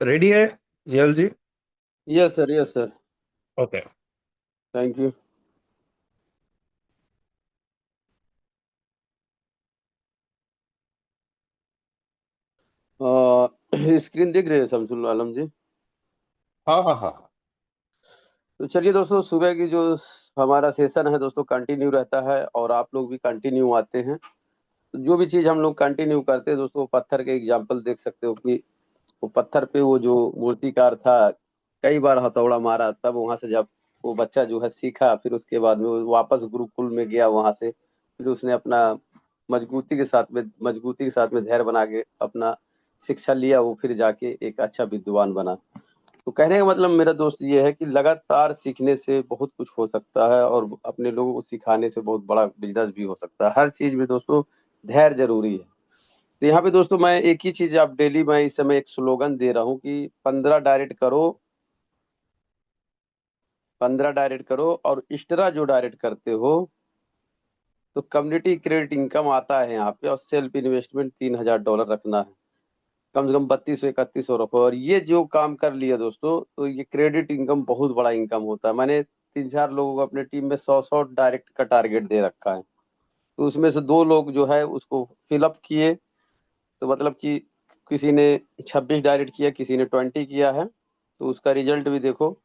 Ready है GL ji. Yes sir, yes sir. Okay. Thank you. Screen दिख रही है शमसुल आलम जी? हाँ हाँ हाँ। तो चलिए दोस्तों, सुबह की जो हमारा सेशन है दोस्तों कंटिन्यू रहता है और आप लोग भी कंटिन्यू आते हैं। तो जो भी चीज़ हम लोग कंटिन्यू करते हैं दोस्तों, पत्थर के एग्जाम्पल देख सकते हो कि वो पत्थर पे वो जो मूर्तिकार था, कई बार हथौड़ा मारा, तब वहां से जब वो बच्चा जो है सीखा, फिर उसके बाद में वो वापस गुरुकुल में गया, वहां से फिर उसने अपना मजबूती के साथ में धैर्य बना के अपना शिक्षा लिया, वो फिर जाके एक अच्छा विद्वान बना। तो कहने का मतलब मेरा दोस्त ये है कि लगातार सीखने से बहुत कुछ हो सकता है और अपने लोगों को सिखाने से बहुत बड़ा बिजनेस भी हो सकता है। हर चीज में दोस्तों धैर्य जरूरी है। तो यहाँ पे दोस्तों मैं एक ही चीज, आप डेली, मैं इस समय एक स्लोगन दे रहा हूँ कि 15 डायरेक्ट करो और एक्स्ट्रा जो डायरेक्ट करते हो तो कम्युनिटी क्रेडिट इनकम आता है यहाँ पे, और सेल्फ इन्वेस्टमेंट $3000 रखना है। कम से कम 3200 3100 रखो, और ये जो काम कर लिया दोस्तों तो ये क्रेडिट इनकम बहुत बड़ा इनकम होता है। मैंने 3 4 लोगों को अपने टीम में 100 100 डायरेक्ट का टारगेट दे रखा है। तो उसमें से 2 लोग जो है उसको फिलअप किए। तो मतलब कि किसी ने 26 डायरेक्ट किया, किसी ने 20 किया है। तो उसका रिजल्ट भी देखो,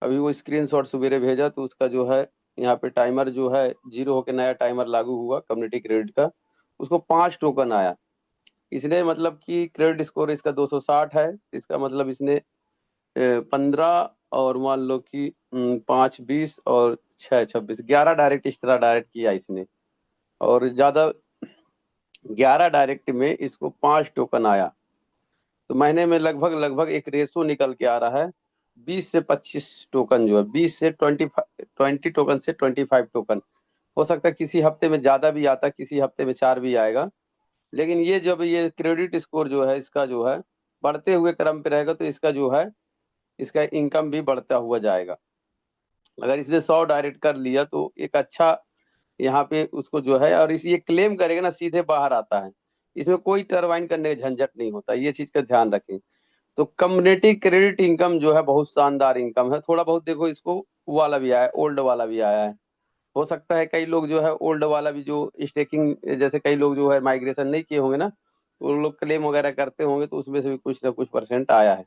अभी वो स्क्रीनशॉट सवेरे भेजा, तो उसका जो है यहाँ पे टाइमर जो है जीरो होके नया टाइमर लागू हुआ कम्युनिटी क्रेडिट का। उसको 5 टोकन आया। इसने मतलब कि क्रेडिट स्कोर इसका 260 है। इसका मतलब इसने 15, और मान लो कि 5 20 और 6 26, 11 डायरेक्ट एक्स्ट्रा डायरेक्ट किया इसने। और ज्यादा 11 डायरेक्ट में इसको 5 टोकन आया। तो महीने में लगभग लगभग एक रेशो निकल के आ रहा है, 20 से 25 टोकन जो है, 20 टोकन से 25 टोकन। हो सकता है किसी हफ्ते में ज्यादा भी आता, किसी हफ्ते में 4 भी आएगा। लेकिन ये जब ये क्रेडिट स्कोर जो है इसका जो है बढ़ते हुए क्रम पे रहेगा, तो इसका जो है इसका इनकम भी बढ़ता हुआ जाएगा। अगर इसने 100 डायरेक्ट कर लिया तो एक अच्छा यहाँ पे उसको जो है, और इस ये क्लेम करेगा ना सीधे बाहर आता है। इसमें कोई टरबाइन करने का झंझट नहीं होता, ये चीज का ध्यान रखें। तो कम्युनिटी क्रेडिट इनकम जो है बहुत शानदार इनकम है। थोड़ा बहुत देखो, इसको वो वाला भी आया है, ओल्ड वाला भी आया है। हो सकता है कई लोग जो है ओल्ड वाला भी, जो स्टेकिंग, जैसे कई लोग जो है माइग्रेशन नहीं किए होंगे ना, तो वो लोग क्लेम वगैरह करते होंगे, तो उसमें से भी कुछ ना कुछ परसेंट आया है।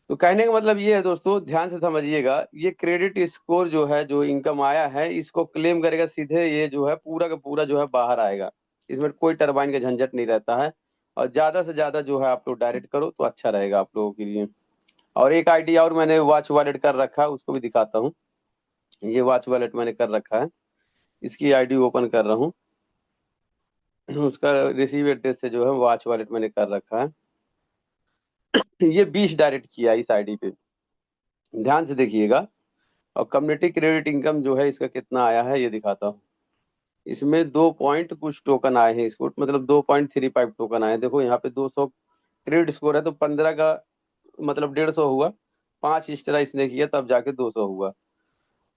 तो कहने का मतलब ये है दोस्तों, ध्यान से समझिएगा, ये क्रेडिट स्कोर जो है, जो इनकम आया है, इसको क्लेम करेगा सीधे, ये जो है पूरा का पूरा जो है बाहर आएगा। इसमें कोई टरबाइन का झंझट नहीं रहता है। और ज्यादा से ज्यादा जो है आप लोग डायरेक्ट करो तो अच्छा रहेगा आप लोगों के लिए। और एक आइडिया और मैंने वॉच वॉलेट कर रखा है, उसको भी दिखाता हूँ। ये वॉच वॉलेट मैंने कर रखा है, इसकी आईडी ओपन कर रहा हूँ। उसका रिसीव एड्रेस से जो है वॉच वॉलेट मैंने कर रखा है। ये 20 डायरेक्ट किया इस आईडी पे, ध्यान से देखिएगा। और कम्युनिटी क्रेडिट इनकम जो है इसका कितना आया है ये दिखाता हूँ। इसमें 2 पॉइंट कुछ टोकन आए हैं, इसको मतलब 2.35 टोकन आए हैं। देखो यहाँ पे 200 क्रेडिट स्कोर है, तो 15 का मतलब 150 हुआ। 5 एक्स्ट्रा इसने किया तब जाके 200 हुआ।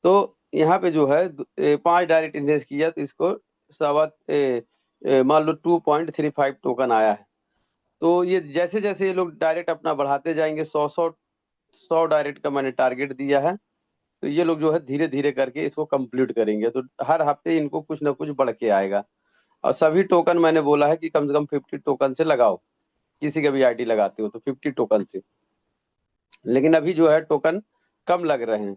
तो यहाँ पे जो है 5 डायरेक्ट इन्वेस्ट किया, तो इसको सवा मान लो 2.35 टोकन आया है। तो ये जैसे जैसे ये लोग डायरेक्ट अपना बढ़ाते जाएंगे, 100 डायरेक्ट का मैंने टारगेट दिया है। तो ये लोग जो है धीरे धीरे करके इसको कंप्लीट करेंगे, तो हर हफ्ते इनको कुछ ना कुछ बढ़ के आएगा। और सभी टोकन मैंने बोला है कि कम से कम 50 टोकन से लगाओ। किसी का भी आईडी लगाते हो तो 50 टोकन से। लेकिन अभी जो है टोकन कम लग रहे हैं,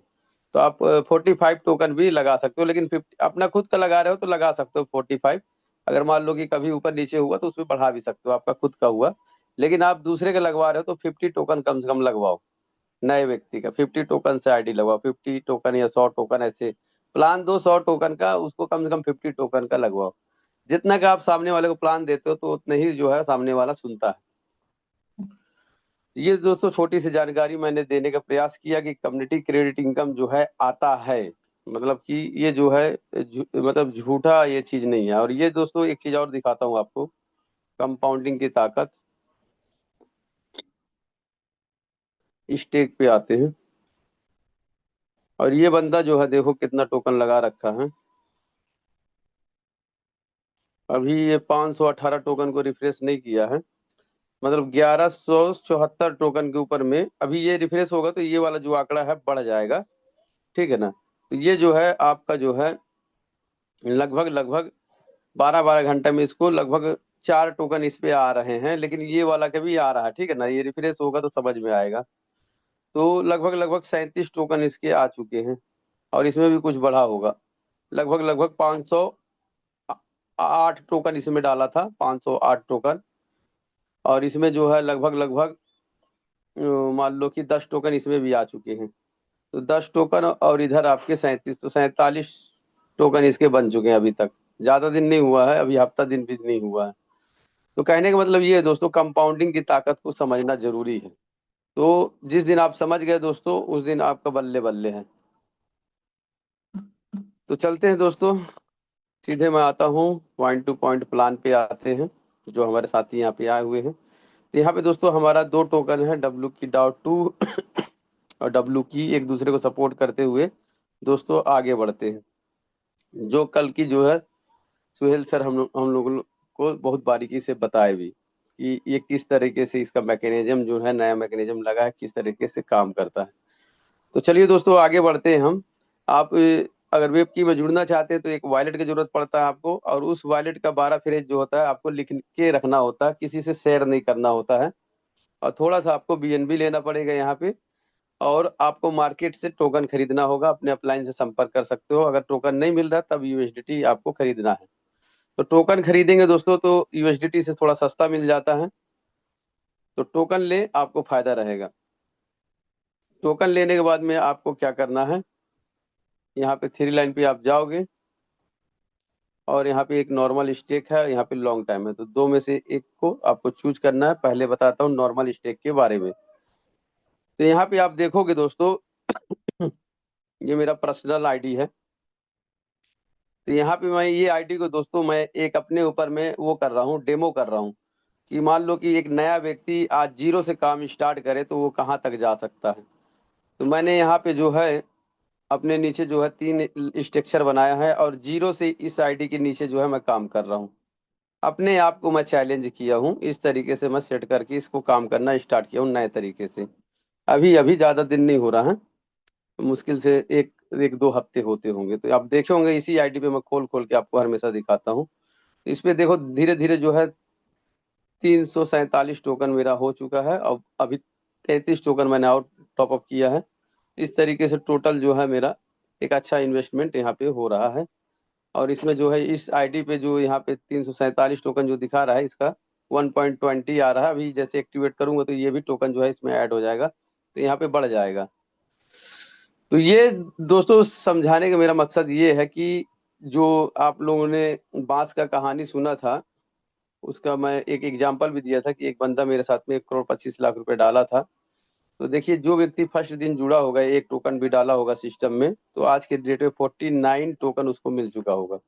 तो आप 45 टोकन भी लगा सकते हो। लेकिन 50 अपना खुद का लगा रहे हो तो लगा सकते हो 45। अगर मान लो कि कभी ऊपर नीचे हुआ तो उसमें बढ़ा भी सकते हो, आपका खुद का हुआ। लेकिन आप दूसरे का लगवा रहे हो तो 50 टोकन कम से कम लगवाओ। नए व्यक्ति का 50 टोकन से आईडी लगवाओ, 50 टोकन या 100 टोकन, ऐसे प्लान दो 100 टोकन का, उसको कम से कम 50 टोकन का लगवाओ। जितना का आप सामने वाले को प्लान देते हो तो उतना ही जो है सामने वाला सुनता है। ये दोस्तों छोटी सी जानकारी मैंने देने का प्रयास किया कि कम्युनिटी क्रेडिट इनकम जो है आता है। मतलब कि ये जो है मतलब झूठा ये चीज नहीं है। और ये दोस्तों एक चीज और दिखाता हूँ आपको, कंपाउंडिंग की ताकत। स्टेक पे आते हैं, और ये बंदा जो है देखो कितना टोकन लगा रखा है। अभी ये 518 टोकन को रिफ्रेश नहीं किया है। मतलब 1174 टोकन के ऊपर में अभी ये रिफ्रेश होगा तो ये वाला जो आंकड़ा है बढ़ जाएगा, ठीक है ना। तो ये जो है आपका जो है लगभग लगभग 12-12 घंटे में इसको लगभग 4 टोकन इस पे आ रहे हैं, लेकिन ये वाला कभी आ रहा है, ठीक है ना। ये रिफ्रेश होगा तो समझ में आएगा। तो लगभग लगभग 37 टोकन इसके आ चुके हैं, और इसमें भी कुछ बढ़ा होगा। लगभग लगभग 508 टोकन इसमें डाला था, 508 टोकन। और इसमें जो है लगभग लगभग मान लो कि 10 टोकन इसमें भी आ चुके हैं। तो 10 टोकन और इधर आपके 37, तो 47 टोकन इसके बन चुके हैं अभी तक। ज्यादा दिन नहीं हुआ है, अभी हफ्ता दिन भी नहीं हुआ है। तो कहने का मतलब ये है दोस्तों, कंपाउंडिंग की ताकत को समझना जरूरी है। तो जिस दिन आप समझ गए दोस्तों, उस दिन आपका बल्ले बल्ले है। तो चलते हैं दोस्तों, सीधे मैं आता हूँ पॉइंट टू पॉइंट प्लान पे आते हैं, जो हमारे साथी यहाँ पे आए हुए हैं। तो यहाँ पे दोस्तों हमारा 2 टोकन है, W की.2 और W की, एक दूसरे को सपोर्ट करते हुए दोस्तों आगे बढ़ते हैं। जो कल की जो है सुहेल सर हम लोगों को बहुत बारीकी से बताए भी कि ये किस तरीके से इसका मैकेनिज्म जो है, नया मैकेनिज्म लगा है, किस तरीके से काम करता है। तो चलिए दोस्तों आगे बढ़ते हैं हम। आप अगर वेब की में जुड़ना चाहते हैं तो एक वॉलेट की जरूरत पड़ता है आपको, और उस वॉलेट का 12 फ्रेज जो होता है आपको लिख के रखना होता है, किसी से शेयर नहीं करना होता है। और थोड़ा सा आपको BNB लेना पड़ेगा यहाँ पे। और आपको मार्केट से टोकन खरीदना होगा, अपने अपलाइन से संपर्क कर सकते हो। अगर टोकन नहीं मिल रहा तब USDT आपको खरीदना है। तो टोकन खरीदेंगे दोस्तों तो USDT से थोड़ा सस्ता मिल जाता है, तो टोकन ले, आपको फायदा रहेगा। टोकन लेने के बाद में आपको क्या करना है, यहाँ पे 3 लाइन पे आप जाओगे, और यहाँ पे एक नॉर्मल स्टेक है, यहाँ पे लॉन्ग टाइम है। तो दो में से एक को आपको चूज करना है। पहले बताता हूँ नॉर्मल स्टेक के बारे में। तो यहाँ पे आप देखोगे दोस्तों, ये मेरा पर्सनल आईडी है। तो यहाँ पे मैं ये आईडी को दोस्तों मैं एक अपने ऊपर में वो कर रहा हूँ, डेमो कर रहा हूँ, कि मान लो कि एक नया व्यक्ति आज जीरो से काम स्टार्ट करे तो वो कहाँ तक जा सकता है। तो मैंने यहाँ पे जो है अपने नीचे जो है 3 स्ट्रक्चर बनाया है, और जीरो से इस आईडी के नीचे जो है मैं काम कर रहा हूँ। अपने आप को मैं चैलेंज किया हूँ, इस तरीके से मैं सेट करके इसको काम करना स्टार्ट किया हूँ नए तरीके से। अभी अभी ज्यादा दिन नहीं हो रहा है, मुश्किल से एक एक 2 हफ्ते होते होंगे। तो आप देखे होंगे इसी आईडी पे मैं खोल खोल के आपको हमेशा दिखाता हूँ। इस पे देखो धीरे धीरे जो है 347 टोकन मेरा हो चुका है, और अभी 33 टोकन मैंने और टॉप अप किया है। इस तरीके से टोटल जो है मेरा एक अच्छा इन्वेस्टमेंट यहाँ पे हो रहा है। और इसमें जो है इस आईडी पे जो यहाँ पे 347 टोकन जो दिखा रहा है, इसका 1.20 आ रहा है। अभी जैसे एक्टिवेट करूंगा तो ये भी टोकन जो है इसमें ऐड हो जाएगा, तो यहाँ पे बढ़ जाएगा। तो ये दोस्तों समझाने का मेरा मकसद ये है कि जो आप लोगों ने बांस का कहानी सुना था, उसका मैं एक एग्जाम्पल भी दिया था कि एक बंदा मेरे साथ में 1 करोड़ 25 लाख रुपए डाला था। तो देखिए जो व्यक्ति फर्स्ट दिन जुड़ा होगा, एक टोकन भी डाला होगा सिस्टम में, तो आज के डेट में 49 टोकन उसको मिल चुका होगा।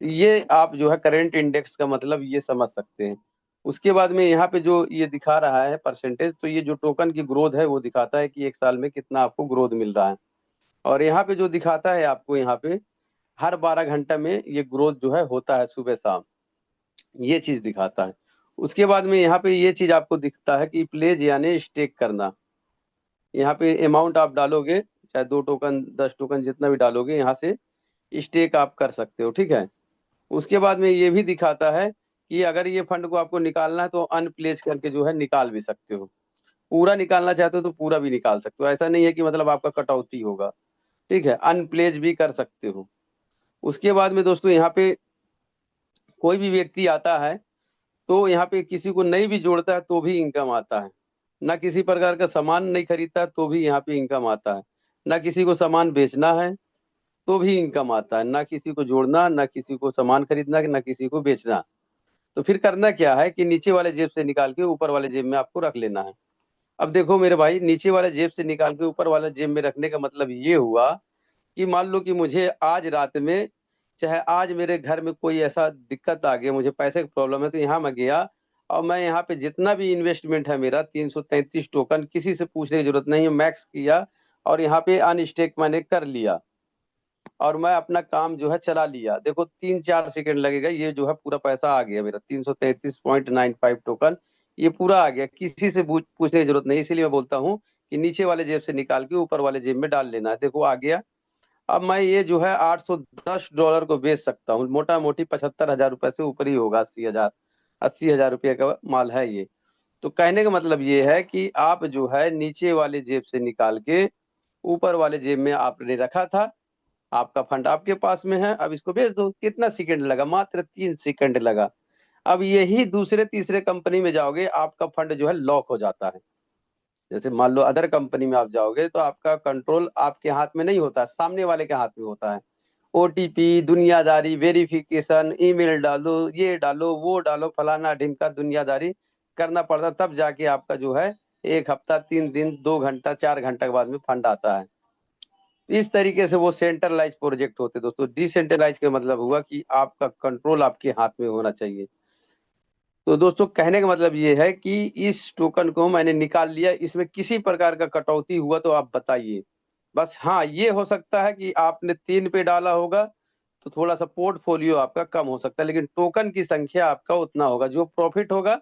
ये आप जो है करेंट इंडेक्स का मतलब ये समझ सकते हैं। उसके बाद में यहाँ पे जो ये दिखा रहा है परसेंटेज, तो ये जो टोकन की ग्रोथ है वो दिखाता है कि एक साल में कितना आपको ग्रोथ मिल रहा है। और यहाँ पे जो दिखाता है आपको, यहाँ पे हर 12 घंटा में ये ग्रोथ जो है होता है सुबह शाम, ये चीज दिखाता है। उसके बाद में यहाँ पे ये चीज आपको दिखता है कि प्लेज यानी स्टेक करना। यहाँ पे अमाउंट आप डालोगे, चाहे 2 टोकन 10 टोकन जितना भी डालोगे, यहाँ से स्टेक आप कर सकते हो, ठीक है। उसके बाद में ये भी दिखाता है कि अगर ये फंड को आपको निकालना है तो अनप्लेज करके जो है निकाल भी सकते हो। पूरा निकालना चाहते हो तो पूरा भी निकाल सकते हो, ऐसा नहीं है कि मतलब आपका कटौती होगा, ठीक है। अनप्लेज भी कर सकते हो। उसके बाद में दोस्तों यहाँ पे कोई भी व्यक्ति आता है तो यहाँ पे किसी को नहीं भी जोड़ता है तो भी इनकम आता है। ना किसी प्रकार का सामान नहीं खरीदता है तो भी यहाँ पे इनकम आता है। ना किसी को सामान बेचना है तो भी इनकम आता है। ना किसी को जोड़ना, ना किसी को सामान खरीदना, ना किसी को बेचना। तो फिर करना क्या है कि नीचे वाले जेब से निकाल के ऊपर वाले जेब में आपको रख लेना है। अब देखो मेरे भाई, नीचे वाले जेब से निकाल के ऊपर वाले जेब में रखने का मतलब ये हुआ कि मान लो कि मुझे आज रात में, चाहे आज मेरे घर में कोई ऐसा दिक्कत आ गया, मुझे पैसे की प्रॉब्लम है, तो यहाँ मैं गया और मैं यहाँ पे जितना भी इन्वेस्टमेंट है मेरा 333 टोकन, किसी से पूछने की जरूरत नहीं है, मैक्स किया और यहाँ पे अनस्टेक मैंने कर लिया, और मैं अपना काम जो है चला लिया। देखो 3-4 सेकंड लगेगा, ये जो है पूरा पैसा आ गया मेरा 333.95 टोकन। ये पूरा आ गया, किसी से पूछने की जरूरत नहीं। इसीलिए मैं बोलता हूँ कि नीचे वाले जेब से निकाल के ऊपर वाले जेब में डाल लेना है। देखो आ गया। अब मैं ये जो है $810 को बेच सकता हूँ, मोटा मोटी 75,000 रुपए से ऊपर ही होगा, 80,000, 80,000 रुपये का माल है ये। तो कहने का मतलब ये है कि आप जो है नीचे वाले जेब से निकाल के ऊपर वाले जेब में आपने रखा था, आपका फंड आपके पास में है, अब इसको बेच दो। कितना सेकंड लगा? मात्र 3 सेकंड लगा। अब यही दूसरे तीसरे कंपनी में जाओगे, आपका फंड जो है लॉक हो जाता है। जैसे मान लो अदर कंपनी में आप जाओगे तो आपका कंट्रोल आपके हाथ में नहीं होता, सामने वाले के हाथ में होता है। ओटीपी, दुनियादारी, वेरिफिकेशन, ईमेल डालो, ये डालो, वो डालो, फलाना ढिमका दुनियादारी करना पड़ता, तब जाके आपका जो है 1 हफ्ता, 3 दिन, 2 घंटा, 4 घंटा के बाद में फंड आता है। इस तरीके से वो सेंट्रलाइज प्रोजेक्ट होते हैं दोस्तों। डिसेंट्रलाइज का मतलब हुआ कि आपका कंट्रोल आपके हाथ में होना चाहिए। तो दोस्तों कहने का मतलब ये है कि इस टोकन को मैंने निकाल लिया, इसमें किसी प्रकार का कटौती हुआ तो आप बताइए। बस हाँ, ये हो सकता है कि आपने 3 पे डाला होगा तो थोड़ा सा पोर्टफोलियो आपका कम हो सकता है, लेकिन टोकन की संख्या आपका उतना होगा। जो प्रॉफिट होगा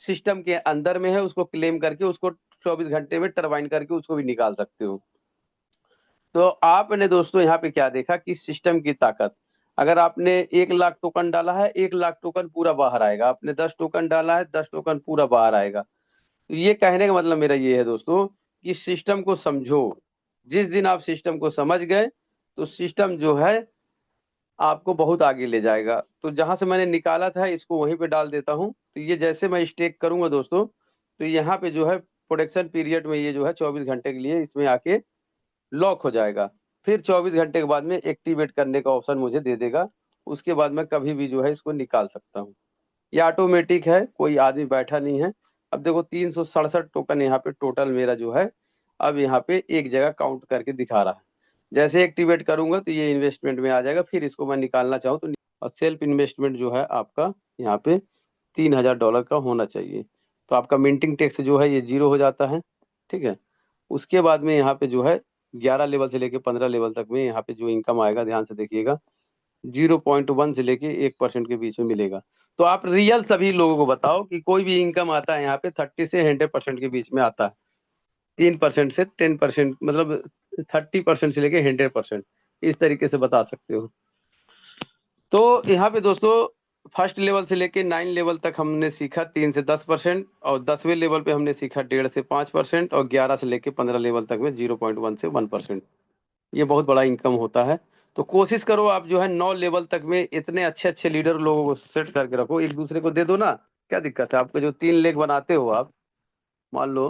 सिस्टम के अंदर में है, उसको क्लेम करके उसको 24 घंटे में टरबाइन करके उसको भी निकाल सकते हो। तो आपने दोस्तों यहाँ पे क्या देखा कि सिस्टम की ताकत। अगर आपने 1 लाख टोकन डाला है, 1 लाख टोकन पूरा बाहर आएगा। आपने 10 टोकन डाला है, 10 टोकन पूरा बाहर आएगा। तो ये कहने का मतलब मेरा ये है दोस्तों कि सिस्टम को समझो। जिस दिन आप सिस्टम को समझ गए तो सिस्टम जो है आपको बहुत आगे ले जाएगा। तो जहां से मैंने निकाला था इसको वहीं पे डाल देता हूँ। तो ये जैसे मैं स्टेक करूंगा दोस्तों, तो यहाँ पे जो है प्रोडक्शन पीरियड में ये जो है 24 घंटे के लिए इसमें आके लॉक हो जाएगा। फिर 24 घंटे के बाद में एक्टिवेट करने का ऑप्शन मुझे दे देगा। उसके बाद मैं कभी भी जो है इसको निकाल सकता हूँ। ये ऑटोमेटिक है, कोई आदमी बैठा नहीं है। अब देखो 367 टोकन यहाँ पे टोटल मेरा जो है अब यहाँ पे एक जगह काउंट करके दिखा रहा है। जैसे एक्टिवेट करूंगा तो ये इन्वेस्टमेंट में आ जाएगा। फिर इसको मैं निकालना चाहूँ तो और सेल्फ इन्वेस्टमेंट जो है आपका यहाँ पे $3,000 का होना चाहिए। तो आपका मिंटिंग टैक्स जो है ये 0 हो जाता है। ठीक है। उसके बाद में यहाँ पे जो है 11 लेवल से लेके 15 लेवल तक में यहाँ पे जो इनकम आएगा, ध्यान से देखिएगा, 0.1 से लेके 1% के बीच में मिलेगा। तो आप रियल सभी लोगों को बताओ कि कोई भी इनकम आता है यहाँ पे 30 से 100% के बीच में आता है। 3% से 10%, मतलब 30% से लेके 100%, इस तरीके से बता सकते हो। तो यहाँ पे दोस्तों फर्स्ट लेवल से लेके 9 लेवल तक हमने सीखा 3 से 10%, और 10वें लेवल पे हमने सीखा 1.5 से 5%, और 11 से लेके 15 लेवल तक में 0.1 से 1%। ये बहुत बड़ा इनकम होता है। तो कोशिश करो आप जो है 9 लेवल तक में इतने अच्छे अच्छे लीडर लोगों को सेट करके रखो, एक दूसरे को दे दो ना। क्या दिक्कत है? आपके जो 3 लेग बनाते हो आप, मान लो,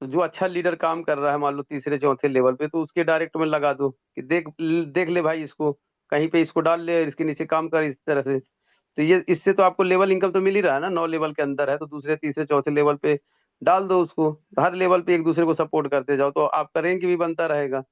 तो जो अच्छा लीडर काम कर रहा है मान लो तीसरे चौथे लेवल पे, तो उसके डायरेक्ट में लगा दो कि देख देख ले भाई इसको, कहीं पे इसको डाल ले और इसके नीचे काम कर इस तरह से। तो ये इससे तो आपको लेवल इनकम तो मिल ही रहा है ना। 9 लेवल के अंदर है तो दूसरे तीसरे चौथे लेवल पे डाल दो उसको। हर लेवल पे एक दूसरे को सपोर्ट करते जाओ तो आपका रैंक भी बनता रहेगा।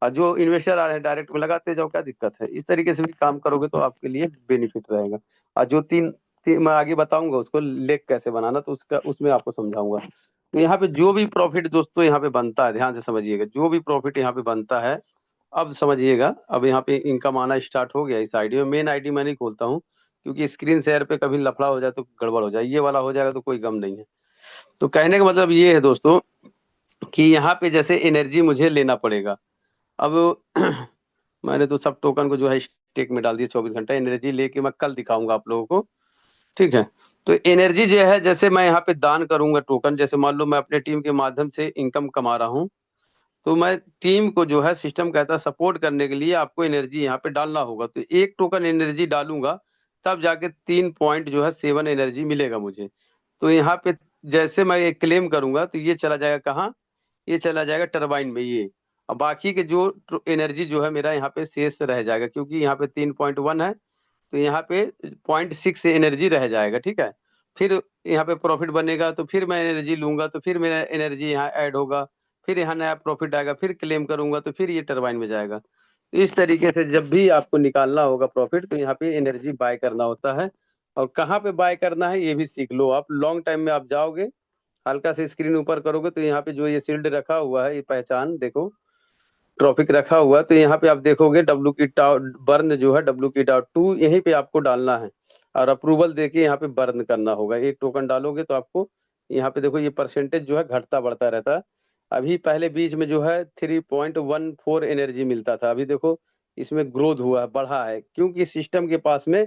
और जो इन्वेस्टर आ रहे हैं डायरेक्ट में लगाते जाओ, क्या दिक्कत है? इस तरीके से भी काम करोगे तो आपके लिए बेनिफिट रहेगा। और जो मैं आगे बताऊंगा उसको लेग कैसे बनाना, तो उसका उसमें आपको समझाऊंगा। तो यहाँ पे जो भी प्रॉफिट दोस्तों यहाँ पे बनता है, ध्यान से समझिएगा, जो भी प्रॉफिट यहाँ पे बनता है, अब समझिएगा। अब यहाँ पे इनकम आना स्टार्ट हो गया इस आईडी में। मेन आईडी मैं नहीं खोलता हूँ क्योंकि स्क्रीन शेयर पे कभी लफड़ा हो जाए तो गड़बड़ हो जाए। ये वाला हो जाएगा तो कोई गम नहीं है। तो कहने का मतलब ये है दोस्तों कि यहाँ पे जैसे एनर्जी मुझे लेना पड़ेगा। अब मैंने तो सब टोकन को जो है स्टेक में डाल दिया। 24 घंटा एनर्जी लेके मैं कल दिखाऊंगा आप लोगों को। ठीक है। तो एनर्जी जो है, जैसे मैं यहाँ पे दान करूंगा टोकन, जैसे मान लो मैं अपने टीम के माध्यम से इनकम कमा रहा हूँ, तो मैं टीम को जो है सिस्टम कहता है सपोर्ट करने के लिए आपको एनर्जी यहाँ पे डालना होगा। तो 1 टोकन एनर्जी डालूंगा तब जाके 3.7 एनर्जी मिलेगा मुझे। तो यहाँ पे जैसे मैं एक क्लेम करूंगा तो ये चला जाएगा कहाँ? ये चला जाएगा टरबाइन में ये। और बाकी के जो एनर्जी जो है मेरा यहाँ पे शेष रह जाएगा, क्योंकि यहाँ पे 3.1 है तो यहाँ पे 0.6 एनर्जी रह जाएगा। ठीक है। फिर यहाँ पे प्रॉफिट बनेगा तो फिर मैं एनर्जी लूंगा तो फिर मेरा एनर्जी यहाँ ऐड होगा। फिर यहाँ नया प्रॉफिट आएगा, फिर क्लेम करूंगा तो फिर ये टरबाइन में जाएगा। तो इस तरीके से जब भी आपको निकालना होगा प्रॉफिट तो यहाँ पे एनर्जी बाय करना होता है। और कहाँ पे बाय करना है ये भी सीख लो आप। लॉन्ग टाइम में आप जाओगे, हल्का से स्क्रीन ऊपर करोगे तो यहाँ पे जो ये शील्ड रखा हुआ है, ये पहचान देखो, ट्रॉपिक रखा हुआ, तो यहाँ पे आप देखोगे डब्ल्यू की बर्न जो है WK.2 यहीं पे आपको डालना है और अप्रूवल देके यहाँ पे बर्न करना होगा। एक टोकन डालोगे तो आपको यहाँ पे देखो ये परसेंटेज जो है घटता बढ़ता रहता है। अभी पहले बीच में जो है 3.14 एनर्जी मिलता था, अभी देखो इसमें ग्रोथ हुआ है, बढ़ा है, क्योंकि सिस्टम के पास में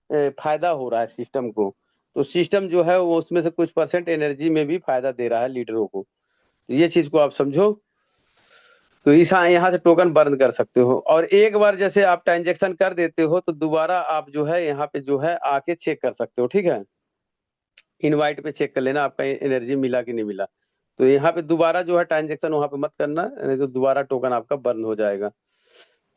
फायदा हो रहा है सिस्टम को। तो सिस्टम जो है वो उसमें से कुछ परसेंट एनर्जी में भी फायदा दे रहा है लीडरों को। तो ये चीज को आप समझो। तो इस यहाँ से टोकन बर्न कर सकते हो, और एक बार जैसे आप ट्रांजेक्शन कर देते हो तो दोबारा आप जो है यहाँ पे जो है आके चेक कर सकते हो, ठीक है। इनवाइट पे चेक कर लेना आपका एनर्जी मिला कि नहीं मिला। तो यहाँ पे दोबारा जो है ट्रांजेक्शन वहां पे मत करना, नहीं तो दोबारा टोकन आपका बर्न हो जाएगा।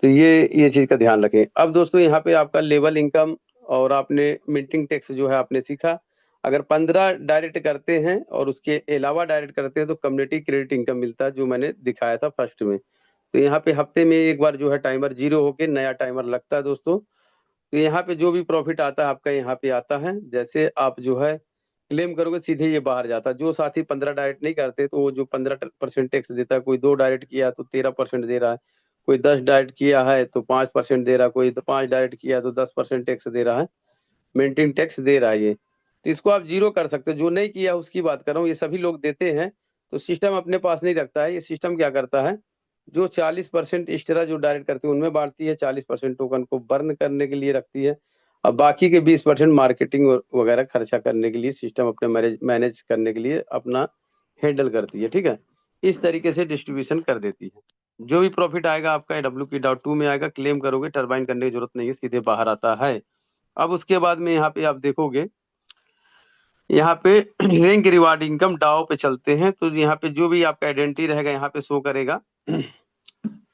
तो ये चीज का ध्यान रखें। अब दोस्तों यहाँ पे आपका लेवल इनकम और आपने मिंटिंग टैक्स जो है आपने सीखा। अगर 15 डायरेक्ट करते हैं और उसके अलावा डायरेक्ट करते हैं तो कम्युनिटी क्रेडिट इनकम मिलता है, जो मैंने दिखाया था फर्स्ट में। तो यहाँ पे हफ्ते में एक बार जो है टाइमर 0 होके नया टाइमर लगता है दोस्तों। तो यहाँ पे जो भी प्रॉफिट आता है आपका यहाँ पे आता है, जैसे आप जो है क्लेम करोगे सीधे ये बाहर जाता है। जो साथी 15 डायरेक्ट नहीं करते तो वो जो 15% टैक्स देता है, कोई 2 डायरेक्ट किया तो 13% दे रहा है, कोई 10 डायरेक्ट किया है तो 5% दे रहा है, कोई तो 5 डायरेक्ट किया तो 10% टैक्स दे रहा है, मेंटेन टैक्स दे रहा है ये। तो इसको आप 0 कर सकते हो। जो नहीं किया उसकी बात कर रहा हूँ, ये सभी लोग देते हैं। तो सिस्टम अपने पास नहीं रखता है, ये सिस्टम क्या करता है, जो 40% एक्स्ट्रा जो डायरेक्ट करती है उनमें बांटती है, 40% टोकन को बर्न करने के लिए रखती है, और बाकी के 20% मार्केटिंग वगैरह खर्चा करने के लिए सिस्टम अपने मैनेज करने के लिए अपना हैंडल करती है, ठीक है। इस तरीके से डिस्ट्रीब्यूशन कर देती है। जो भी प्रॉफिट आएगा आपका WK.2 में आएगा, क्लेम करोगे, टरबाइन करने की जरूरत नहीं है, सीधे बाहर आता है। अब उसके बाद में यहाँ पे आप देखोगे, यहाँ पे रैंक रिवार्ड इनकम डाओ पे चलते हैं। तो यहाँ पे जो भी आपका आइडेंटिटी रहेगा यहाँ पे शो करेगा,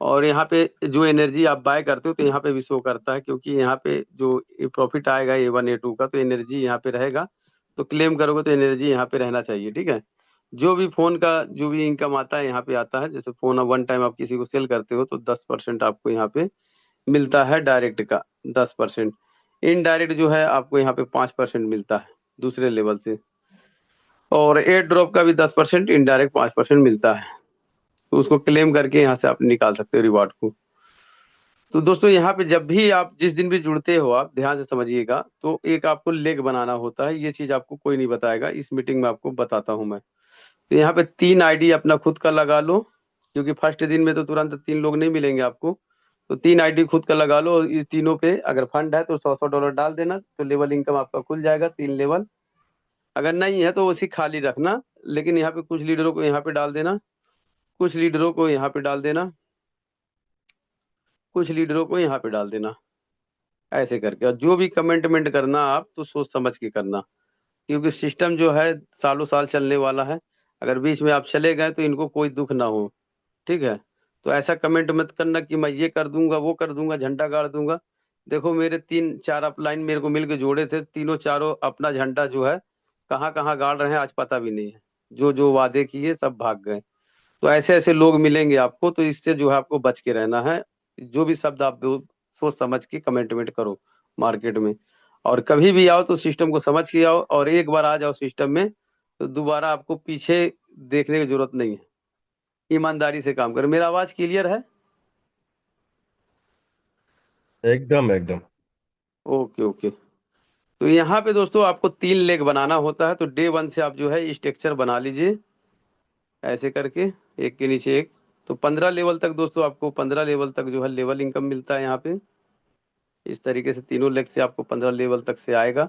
और यहाँ पे जो एनर्जी आप बाय करते हो तो यहाँ पे भी शो करता है, क्योंकि यहाँ पे जो प्रॉफिट आएगा A1 A2 का तो एनर्जी यहाँ पे रहेगा। तो क्लेम करोगे तो एनर्जी यहाँ पे रहना चाहिए, ठीक है। जो भी फोन का जो भी इनकम आता है यहाँ पे आता है। जैसे फोन वन टाइम आप किसी को सेल करते हो तो 10% आपको यहाँ पे मिलता है डायरेक्ट का, 10%। इनडायरेक्ट जो है आपको यहाँ पे 5% मिलता है दूसरे लेवल से, और एयर ड्रॉप का भी 10%, इनडायरेक्ट 5% मिलता है। तो उसको क्लेम करके यहाँ से आप निकाल सकते हो रिवार्ड को। तो दोस्तों यहाँ पे जब भी आप जिस दिन भी जुड़ते हो आप ध्यान से समझिएगा, तो एक आपको लेग बनाना होता है। ये चीज आपको कोई नहीं बताएगा, इस मीटिंग में आपको बताता हूँ मैं। तो यहाँ पे 3 आईडी अपना खुद का लगा लो, क्योंकि फर्स्ट दिन में तो तुरंत 3 लोग नहीं मिलेंगे आपको। तो 3 आईडी खुद का लगा लो, और इस तीनों पे अगर फंड है तो $100 डाल देना, तो लेवल इनकम आपका खुल जाएगा 3 लेवल। अगर नहीं है तो उसी खाली रखना, लेकिन यहाँ पे कुछ लीडरों को यहाँ पे डाल देना, कुछ लीडरों को यहाँ पे डाल देना, कुछ लीडरों को यहाँ पे डाल देना, ऐसे करके। और जो भी कमेंटमेंट करना आप तो सोच समझ के करना, क्योंकि सिस्टम जो है सालों साल चलने वाला है। अगर बीच में आप चले गए तो इनको कोई दुख ना हो, ठीक है। तो ऐसा कमेंट मत करना कि मैं ये कर दूंगा वो कर दूंगा, झंडा गाड़ दूंगा। देखो मेरे 3-4 अपलाइन मेरे को मिलके जोड़े थे, तीनों चारों अपना झंडा जो है कहाँ कहाँ गाड़ रहे हैं आज पता भी नहीं है। जो जो वादे किए सब भाग गए। तो ऐसे ऐसे लोग मिलेंगे आपको, तो इससे जो है आपको बच के रहना है। जो भी शब्द आप सोच समझ के कमेंटमेंट करो मार्केट में, और कभी भी आओ तो सिस्टम को समझ के आओ, और एक बार आ जाओ सिस्टम में तो दोबारा आपको पीछे देखने की जरूरत नहीं है। ईमानदारी से काम करो। मेरा आवाज क्लियर है? एकदम एकदम। Okay okay. तो यहाँ पे दोस्तों आपको 3 लेग बनाना होता है। तो डे 1 से आप जो है स्ट्रक्चर बना लीजिए ऐसे करके, एक के नीचे एक। तो 15 लेवल तक दोस्तों आपको 15 लेवल तक जो है लेवल इनकम मिलता है यहाँ पे। इस तरीके से तीनों लेग से आपको 15 लेवल तक से आएगा।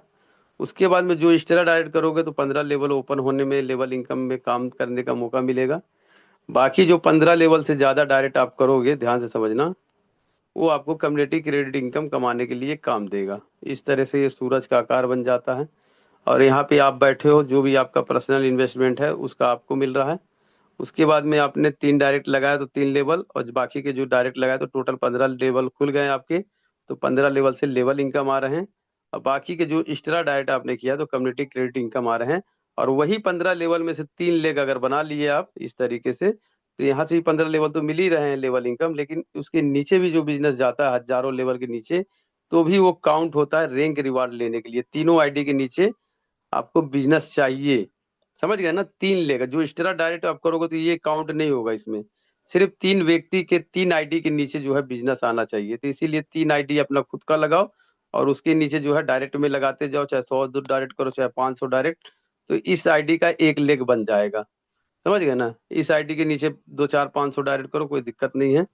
उसके बाद में जो एक्स्ट्रा डायरेक्ट करोगे तो 15 लेवल ओपन होने में लेवल इनकम में काम करने का मौका मिलेगा। बाकी जो 15 लेवल से ज्यादा डायरेक्ट आप करोगे, ध्यान से समझना, वो आपको कम्युनिटी क्रेडिट इनकम कमाने के लिए काम देगा। इस तरह से ये सूरज का आकार बन जाता है, और यहाँ पे आप बैठे हो, जो भी आपका पर्सनल इन्वेस्टमेंट है उसका आपको मिल रहा है। उसके बाद में आपने 3 डायरेक्ट लगाया तो 3 लेवल, और बाकी के जो डायरेक्ट लगाए तो टोटल 15 लेवल खुल गए आपके। तो 15 लेवल से लेवल इनकम आ रहे हैं, और बाकी के जो एक्स्ट्रा डायरेक्ट आपने किया तो कम्युनिटी क्रेडिट इनकम आ रहे हैं। और वही 15 लेवल में से 3 लेग अगर बना लिए आप इस तरीके से, तो यहाँ से भी 15 लेवल तो मिल ही रहे हैं लेवल इनकम, लेकिन उसके नीचे भी जो बिजनेस जाता है हजारों लेवल के नीचे, तो भी वो काउंट होता है रैंक रिवार्ड लेने के लिए। तीनों आईडी के नीचे आपको बिजनेस चाहिए, समझ गए ना। 3 लेगा जो एक्स्ट्रा डायरेक्ट आप करोगे तो ये काउंट नहीं होगा इसमें, सिर्फ 3 व्यक्ति के 3 आईडी के नीचे जो है बिजनेस आना चाहिए। तो इसीलिए 3 आईडी अपना खुद का लगाओ और उसके नीचे जो है डायरेक्ट में लगाते जाओ, चाहे 100 डायरेक्ट करो चाहे 500 डायरेक्ट, तो इस आईडी का एक लेग बन जाएगा। समझ गए ना? इस आईडी के नीचे 2 4 500 डायरेक्ट करो, कोई दिक्कत नहीं है,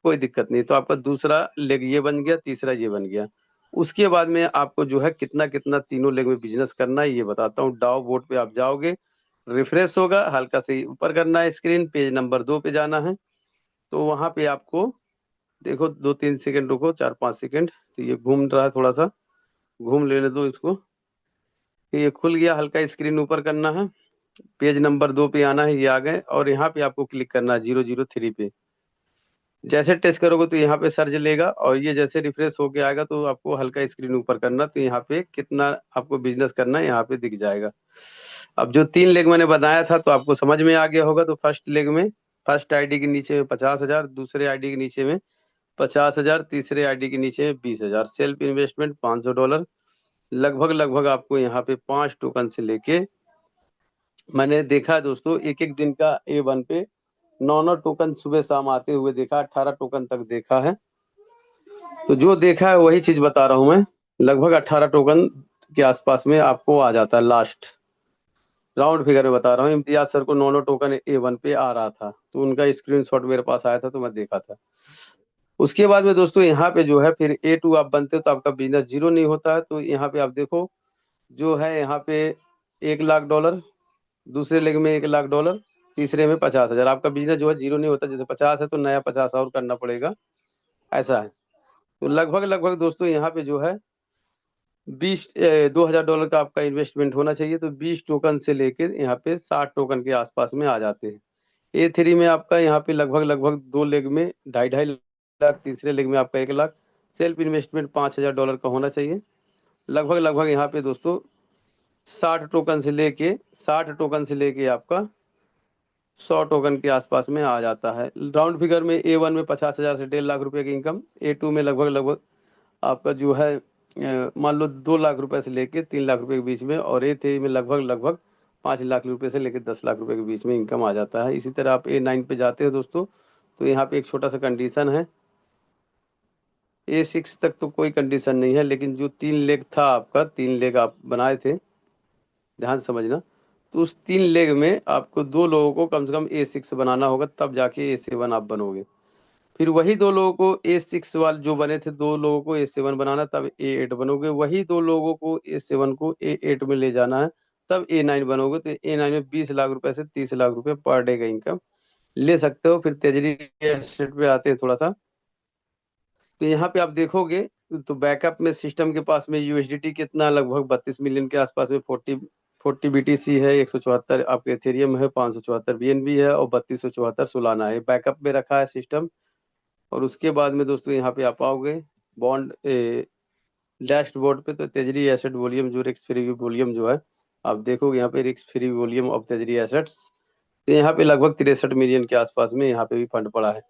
कोई दिक्कत नहीं। तो आपका दूसरा लेग ये बन गया, तीसरा ये बन गया। उसके बाद में आपको जो है कितना कितना तीनों लेग में बिजनेस करना है ये बताता हूँ। डाउ बोर्ड पे आप जाओगे, रिफ्रेश होगा, हल्का से ऊपर करना है स्क्रीन, पेज नंबर 2 पे जाना है। तो वहां पे आपको देखो 2 3 सेकंड रुको, 4 5 सेकंड, तो ये घूम रहा है, थोड़ा सा घूम लेने दो इसको। तो ये खुल गया, हल्का स्क्रीन ऊपर करना है, पेज नंबर 2 पे आना है, ये आ गए। और यहाँ पे आपको क्लिक करना है 003 पे। जैसे टेस्ट करोगे तो यहाँ पे सर्च लेगा और ये जैसे रिफ्रेश होके आएगा तो आपको हल्का स्क्रीन ऊपर करना, तो यहाँ पे कितना आपको बिजनेस करना है यहाँ पे दिख जाएगा। अब जो 3 लेग मैंने बताया था तो आपको समझ में आ गया होगा। तो फर्स्ट लेग में फर्स्ट आईडी के नीचे में 50,000, दूसरे आईडी के नीचे में 50,000, तीसरे आईडी के नीचे में 20,000, सेल्फ इन्वेस्टमेंट $500। लगभग लगभग आपको यहाँ पे 5 टोकन से लेके, मैंने देखा दोस्तों एक एक दिन का A1 पे 9 टोकन सुबह शाम आते हुए देखा, 18 टोकन तक देखा है। तो जो देखा है वही चीज बता रहा हूँ मैं। लगभग 18 टोकन के आसपास में आपको आ जाता है, लास्ट राउंड फिगर में बता रहा हूँ। इम्तियाज सर को 9 टोकन A1 पे आ रहा था, तो उनका स्क्रीनशॉट मेरे पास आया था तो मैं देखा था। उसके बाद में दोस्तों यहाँ पे जो है फिर A2 आप बनते हो तो आपका बिजनेस जीरो नहीं होता है। तो यहाँ पे आप देखो जो है यहाँ पे $1,00,000, दूसरे लेग में $1,00,000, तीसरे में 50,000। आपका बिजनेस जो है जीरो नहीं होता। जैसे 50 है तो नया 50 और करना पड़ेगा, ऐसा है। तो लगभग लगभग दोस्तों यहाँ पे जो है 2,000 डॉलर का आपका इन्वेस्टमेंट होना चाहिए। तो 20 टोकन से लेके यहाँ पे 60 टोकन के आसपास में आ जाते हैं। A3 में आपका यहाँ पे लगभग लगभग 2 लेग में 2.5 लाख, तीसरे लेग में आपका 1 लाख, सेल्फ इन्वेस्टमेंट $5,000 का होना चाहिए। लगभग लगभग यहाँ पे दोस्तों 60 टोकन से लेके 60 टोकन से लेके आपका 100 टोकन के आसपास में आ जाता है। राउंड फिगर में A1 में 50,000 से 1.5 लाख रुपए की इनकम, A2 में लगभग लगभग आपका जो है मान लो 2 लाख रुपए से लेके 3 लाख रुपए के बीच में, और A3 में लगभग लगभग 5 लाख रुपए से लेकर 10 लाख रुपए के बीच में इनकम आ जाता है। इसी तरह आप A9 पे जाते हो दोस्तों, तो यहाँ पे एक छोटा सा कंडीशन है। A6 तक तो कोई कंडीशन नहीं है, लेकिन जो 3 लेग था आपका, 3 लेग आप बनाए थे, ध्यान से समझना। तो उस 3 लेग में आपको 2 लोगों को कम से कम A6 बनाना होगा, तब जाके A7 आप बनोगे। फिर वही 2 लोगों को A6 वाले जो बने थे, 2 लोगों को A7 बनाना, तब A8 बनोगे। वही 2 लोगों को A7 को A8 में ले जाना है, तब A9 बनोगे। तो A9 में 20 लाख रुपए से 30 लाख रुपए पर डे का इनकम ले सकते हो। फिर तेजरी एसेट पे आते हैं थोड़ा सा। तो यहाँ पे आप देखोगे तो बैकअप में सिस्टम के पास में USDT कितना, लगभग 32 मिलियन के आसपास में 40 BTC है, 174 आपके एथेरियम है, 574 BNB है और 3274 सोलाना है। बैकअप में रखा है सिस्टम। और उसके बाद में दोस्तों यहाँ पे आप आओगे बॉन्ड डैशबोर्ड पे, तो तेजरी एसेट वॉल्यूम जो रिस्क फ्री वॉल्यूम जो है आप देखोगे यहाँ पे, risk free volume of treasury assets, तो यहाँ पे लगभग 63 मिलियन के आसपास में यहाँ पे भी फंड पड़ा है।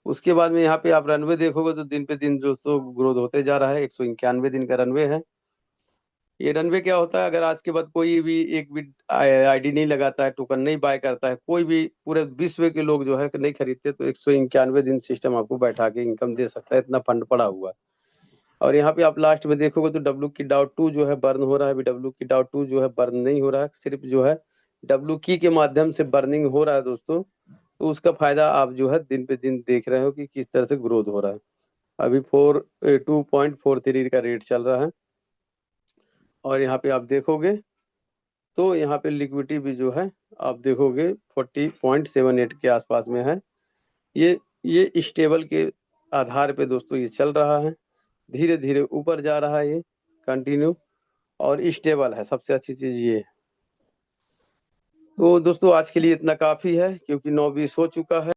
उसके बाद में यहाँ पे आप रनवे देखोगे तो दिन पे दिन दोस्तों ग्रोथ होते जा रहा है। 191 दिन का रनवे है। ये रनवे क्या होता है, अगर आज के बाद कोई भी एक भी आईडी नहीं लगाता है, टोकन नहीं बाय करता है, कोई भी पूरे विश्व के लोग जो है नहीं खरीदते, तो 191 दिन सिस्टम आपको बैठा के इनकम दे सकता है, इतना फंड पड़ा हुआ है। और यहाँ पे आप लास्ट में देखोगे तो W की.2 जो है बर्न हो रहा है। अभी W की.2 जो है बर्न नहीं हो रहा है, सिर्फ जो है W की के माध्यम से बर्निंग हो रहा है दोस्तों। तो उसका फायदा आप जो है दिन पे दिन देख रहे हो कि किस तरह से ग्रोथ हो रहा है। अभी 2.43 का रेट चल रहा है। और यहाँ पे आप देखोगे तो यहाँ पे लिक्विडिटी भी जो है आप देखोगे 40.78 के आसपास में है। ये स्टेबल के आधार पे दोस्तों ये चल रहा है, धीरे धीरे ऊपर जा रहा है ये कंटिन्यू, और स्टेबल है। सबसे अच्छी चीज ये है। तो दोस्तों आज के लिए इतना काफी है, क्योंकि 9:20 हो चुका है।